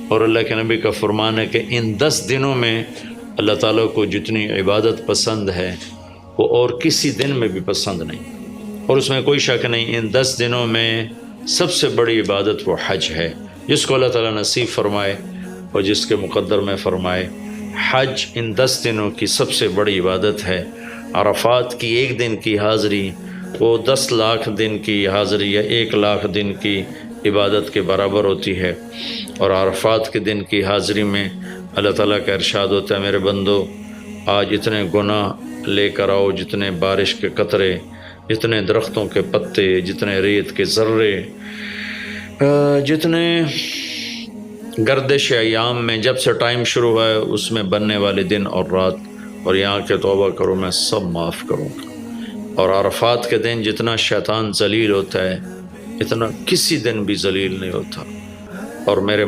اور اللہ کے نبی کا فرمان ہے کہ ان 10 دنوں میں اللہ تعالیٰ کو جتنی عبادت پسند ہے وہ اور کسی دن میں بھی پسند نہیں، اور اس میں کوئی شک نہیں، ان 10 دنوں میں سب سے بڑی عبادت وہ حج ہے، جس کو اللہ تعالیٰ نصیب فرمائے اور جس کے مقدر میں فرمائے۔ حج ان 10 دنوں کی سب سے بڑی عبادت ہے۔ عرفات کی ایک دن کی حاضری وہ 10 لاکھ دن کی حاضری یا 1 لاکھ دن کی عبادت کے برابر ہوتی ہے، اور عرفات کے دن کی حاضری میں اللہ تعالیٰ کا ارشاد ہوتا ہے، میرے بندو آج اتنے گناہ لے کر آؤ، جتنے بارش کے قطرے، جتنے درختوں کے پتے، جتنے ریت کے ذرے، جتنے گردش ایام میں جب سے ٹائم شروع ہوا ہے اس میں بننے والے دن اور رات، اور یہاں کے توبہ کرو میں سب معاف کروں گا۔ اور عرفات کے دن جتنا شیطان ذلیل ہوتا ہے اتنا کسی دن بھی ذلیل نہیں ہوتا، اور میرے